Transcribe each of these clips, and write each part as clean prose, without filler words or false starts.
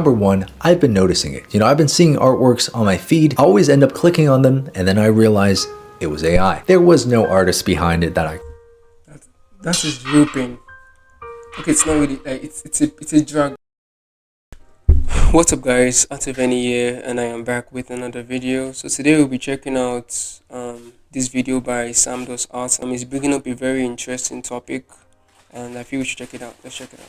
Number one, I've been noticing it. I've been seeing artworks on my feed. I always end up clicking on them, and then I realize it was AI. There was no artist behind it That is roping. Okay, it's not really. It's a drag. What's up, guys? Out of any here, and I am back with another video. So today we'll be checking out this video by Sam Does Art. He's bringing up a very interesting topic, and I feel we should check it out. Let's check it out.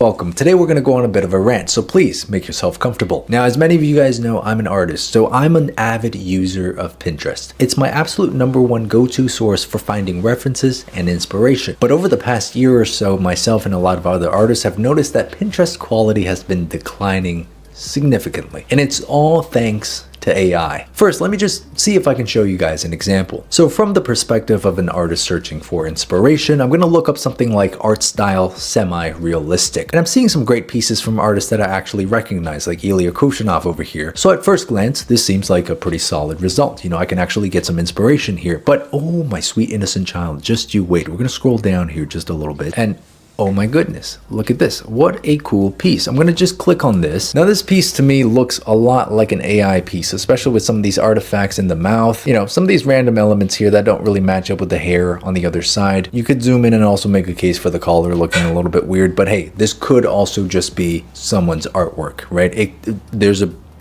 Welcome. Today we're going to go on a bit of a rant, so please make yourself comfortable. Now, as many of you guys know, I'm an artist, so I'm an avid user of Pinterest. It's my absolute number one go-to source for finding references and inspiration. But over the past year or so, myself and a lot of other artists have noticed that Pinterest quality has been declining significantly, and it's all thanks to AI. First, let me just see if I can show you guys an example. So from the perspective of an artist searching for inspiration, I'm going to look up something like art style semi-realistic. And I'm seeing some great pieces from artists that I actually recognize, like Ilya Kushanov over here. So at first glance, this seems like a pretty solid result. I can actually get some inspiration here. But oh, my sweet innocent child, just you wait. We're going to scroll down here just a little bit. And oh my goodness, look at this. What a cool piece. I'm going to just click on this. Now this piece to me looks a lot like an AI piece, especially with some of these artifacts in the mouth. Some of these random elements here that don't really match up with the hair on the other side. You could zoom in and also make a case for the collar looking a little bit weird, but hey, this could also just be someone's artwork, right?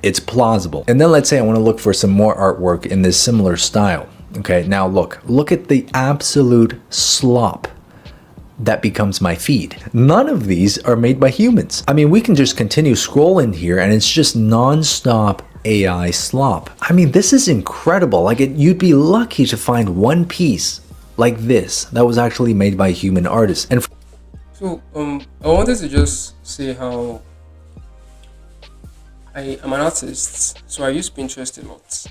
It's plausible. And then let's say I want to look for some more artwork in this similar style. Okay, now look at the absolute slop that becomes my feed. None of these are made by humans. I mean, we can just continue scrolling here and it's just non-stop AI slop. I mean, this is incredible. You'd be lucky to find one piece like this that was actually made by a human artist. And So I wanted to just say how I am an artist, so I use Pinterest a lot.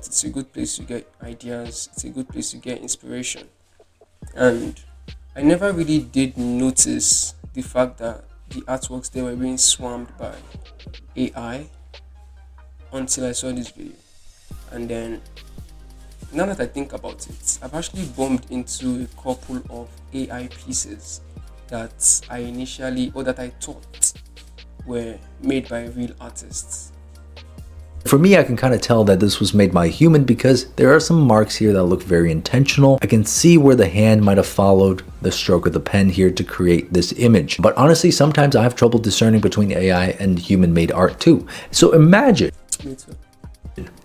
It's a good place to get ideas. It's a good place to get inspiration. And I never really did notice the fact that the artworks they were being swarmed by AI until I saw this video. And then now that I think about it, I've actually bumped into a couple of AI pieces that I thought were made by real artists. for me, I can kind of tell that this was made by a human because there are some marks here that look very intentional. I can see where the hand might have followed the stroke of the pen here to create this image. But honestly, sometimes I have trouble discerning between AI and human-made art too. So imagine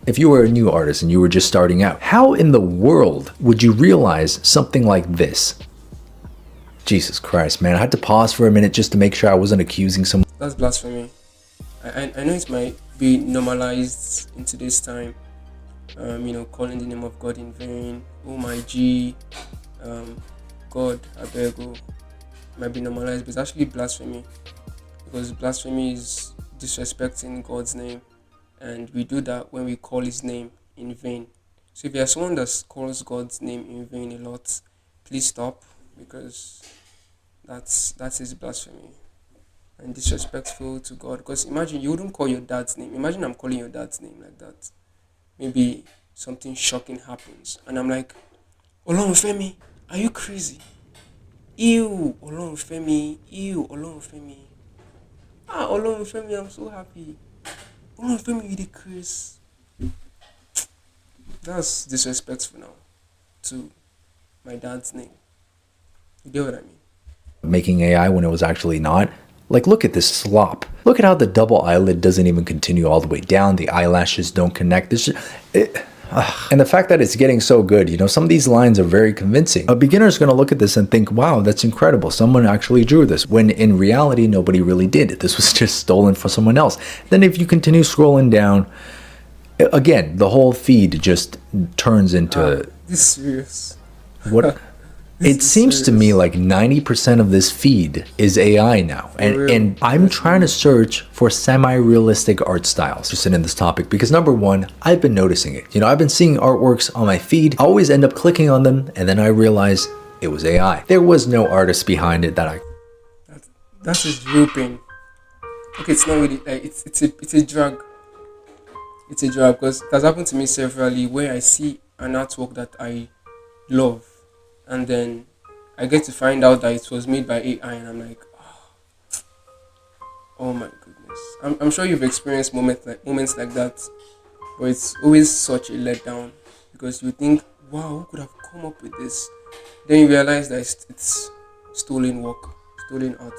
if you were a new artist and you were just starting out, how in the world would you realize something like this? Jesus Christ, man, I had to pause for a minute just to make sure I wasn't accusing someone. That's blasphemy. I know it might be normalized in today's time, calling the name of God in vain. Oh my G, God, I beg you. Might be normalized, but it's actually blasphemy, because blasphemy is disrespecting God's name, and we do that when we call His name in vain. So if you're someone that calls God's name in vain a lot, please stop, because that is blasphemy and disrespectful to God. Because imagine you wouldn't call your dad's name. Imagine I'm calling your dad's name like that. Maybe something shocking happens, and I'm like, Olorunfemi, are you crazy? Ew, Olorunfemi. Ew, Olorunfemi. Ah, Olorunfemi, I'm so happy. Olorunfemi, you the Chris. That's disrespectful now to my dad's name. You get what I mean? Making AI when it was actually not. Like, look at this slop. Look at how the double eyelid doesn't even continue all the way down. The eyelashes don't connect. And the fact that it's getting so good, some of these lines are very convincing. A beginner is going to look at this and think, wow, that's incredible. Someone actually drew this. When in reality, nobody really did. This was just stolen from someone else. Then if you continue scrolling down, again, the whole feed just turns into... This is serious. What... It seems to me like 90% of this feed is AI now. And I'm trying to search for semi-realistic art styles to sit in this topic because number one, I've been noticing it. I've been seeing artworks on my feed. I always end up clicking on them and then I realize it was AI. There was no artist behind it that is roping. Okay, it's not really it's a drag. It's a drag because it has happened to me severally where I see an artwork that I love, and then I get to find out that it was made by AI, and I'm like, oh, Oh my goodness. I'm sure you've experienced moments like that, but it's always such a letdown because you think, wow, who could have come up with this? Then you realize that it's stolen work, stolen art.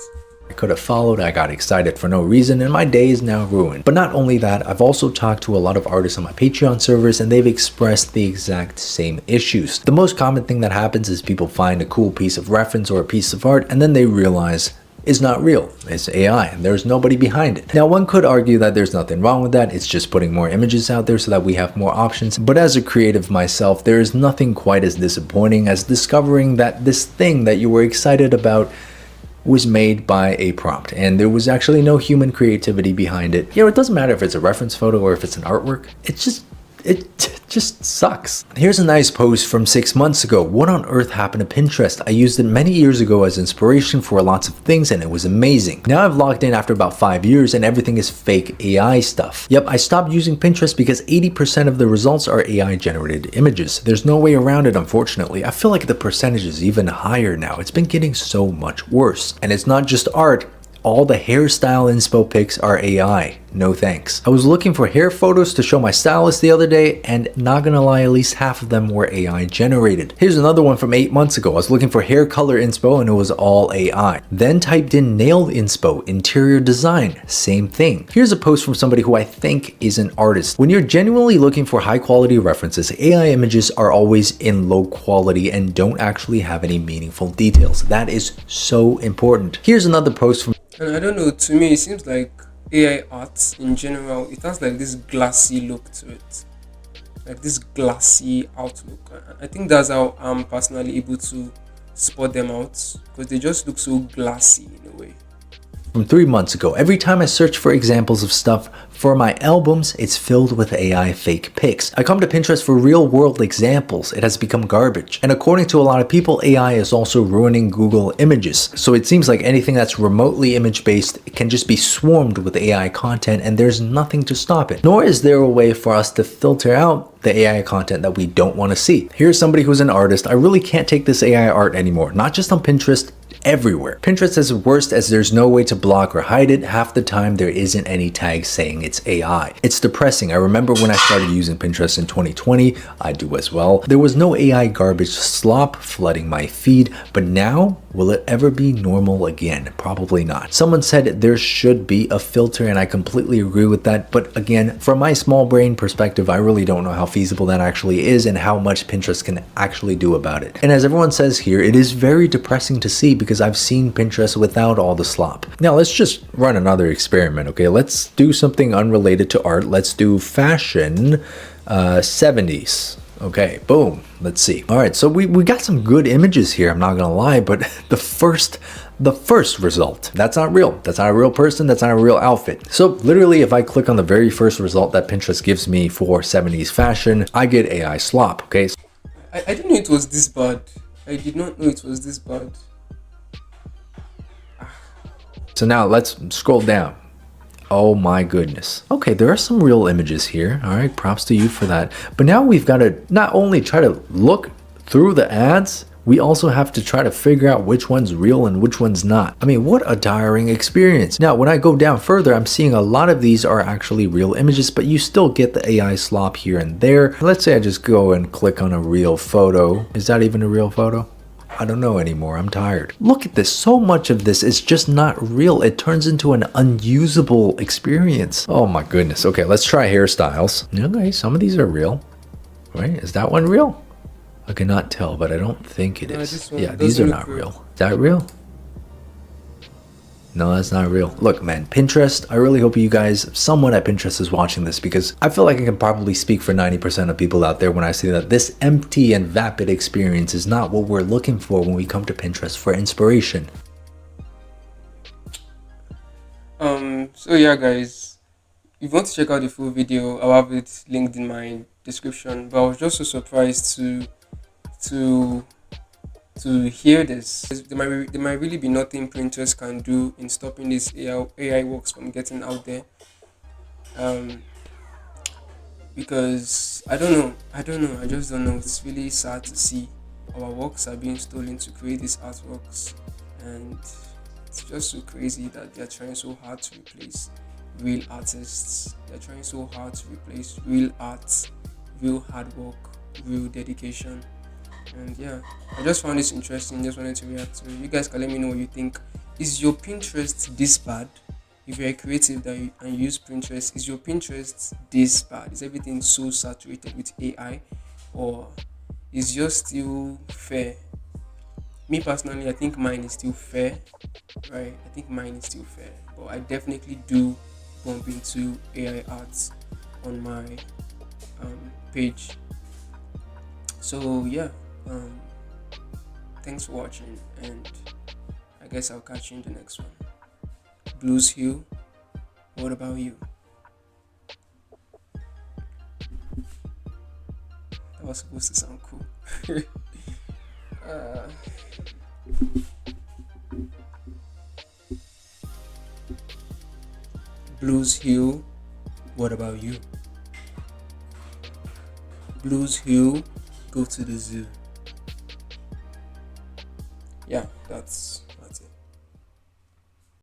I could have followed, I got excited for no reason, and my day is now ruined. But not only that, I've also talked to a lot of artists on my Patreon servers, and they've expressed the exact same issues. The most common thing that happens is people find a cool piece of reference or a piece of art, and then they realize it's not real, it's AI, and there's nobody behind it. Now, one could argue that there's nothing wrong with that, it's just putting more images out there so that we have more options. But as a creative myself, there is nothing quite as disappointing as discovering that this thing that you were excited about was made by a prompt and there was actually no human creativity behind it. You know, it doesn't matter if it's a reference photo or if it's an artwork. It just sucks. Here's a nice post from 6 months ago. What on earth happened to Pinterest? I used it many years ago as inspiration for lots of things and it was amazing. Now I've logged in after about 5 years and everything is fake AI stuff. Yep, I stopped using Pinterest because 80% of the results are AI generated images. There's no way around it, unfortunately. I feel like the percentage is even higher now. It's been getting so much worse. And it's not just art. All the hairstyle inspo pics are AI. No thanks. I was looking for hair photos to show my stylist the other day, and not gonna lie, at least half of them were AI generated. Here's another one from 8 months ago. I was looking for hair color inspo and it was all AI. Then typed in nail inspo, interior design, same thing. Here's a post from somebody who I think is an artist. When you're genuinely looking for high quality references, AI images are always in low quality and don't actually have any meaningful details. That is so important. Here's another post from And I don't know, to me, it seems like AI art in general, it has like this glassy look to it. Like this glassy outlook. I think that's how I'm personally able to spot them out because they just look so glassy in a way. 3 months ago. Every time I search for examples of stuff for my albums, it's filled with AI fake pics. I come to Pinterest for real world examples. It has become garbage. And according to a lot of people, AI is also ruining Google Images. So it seems like anything that's remotely image based can just be swarmed with AI content and there's nothing to stop it. Nor is there a way for us to filter out the AI content that we don't want to see. Here's somebody who's an artist. I really can't take this AI art anymore. Not just on Pinterest, everywhere. Pinterest is worst as there's no way to block or hide it. Half the time there isn't any tag saying it's AI. It's depressing. I remember when I started using Pinterest in 2020, I do as well. There was no AI garbage slop flooding my feed, but now will it ever be normal again? Probably not. Someone said there should be a filter and I completely agree with that. But again, from my small brain perspective, I really don't know how feasible that actually is and how much Pinterest can actually do about it. And as everyone says here, it is very depressing to see because I've seen Pinterest without all the slop. Now let's just run another experiment, okay? Let's do something unrelated to art. Let's do fashion 70s. Okay, boom. Let's see. All right, so we got some good images here, I'm not gonna lie, but the first result, that's not real. That's not a real person, that's not a real outfit. So literally if I click on the very first result that Pinterest gives me for 70s fashion, I get AI slop, okay? I didn't know it was this bad. I did not know it was this bad. So now let's scroll down. Oh my goodness. Okay, there are some real images here. All right, props to you for that. But now we've got to not only try to look through the ads, we also have to try to figure out which one's real and which one's not. I mean, what a tiring experience. Now, when I go down further, I'm seeing a lot of these are actually real images, but you still get the AI slop here and there. Let's say I just go and click on a real photo. Is that even a real photo? I don't know anymore. I'm tired. Look at this. So much of this is just not real. It turns into an unusable experience. Oh my goodness. Okay, let's try hairstyles. Okay, some of these are real. Right? Is that one real? I cannot tell, but I don't think it is. Yeah, these are not real. Is that real? No, that's not real. Look, man, Pinterest, I really hope you guys, someone at Pinterest is watching this because I feel like I can probably speak for 90% of people out there when I say that this empty and vapid experience is not what we're looking for when we come to Pinterest for inspiration. So yeah, guys, if you want to check out the full video, I'll have it linked in my description. But I was just so surprised to hear this. There might really be nothing Pinterest can do in stopping this AI works from getting out there. Because I don't know. I just don't know. It's really sad to see our works are being stolen to create these artworks, and It's just so crazy that they're trying so hard to replace real artists. They're trying so hard to replace real art, real hard work, real dedication. And yeah, I just found this interesting. Just wanted to react to it. You guys can let me know what you think. Is your Pinterest this bad? If you're a creative and you use Pinterest, is your Pinterest this bad? Is everything so saturated with AI, or is yours still fair? Me personally, I think mine is still fair, right? I think mine is still fair, but I definitely do bump into AI arts on my page. So yeah, um, thanks for watching, and I guess I'll catch you in the next one. Blues Hill, what about you? That was supposed to sound cool. uh, Blues Hill, what about you? Blues Hill, go to the zoo. Yeah, that's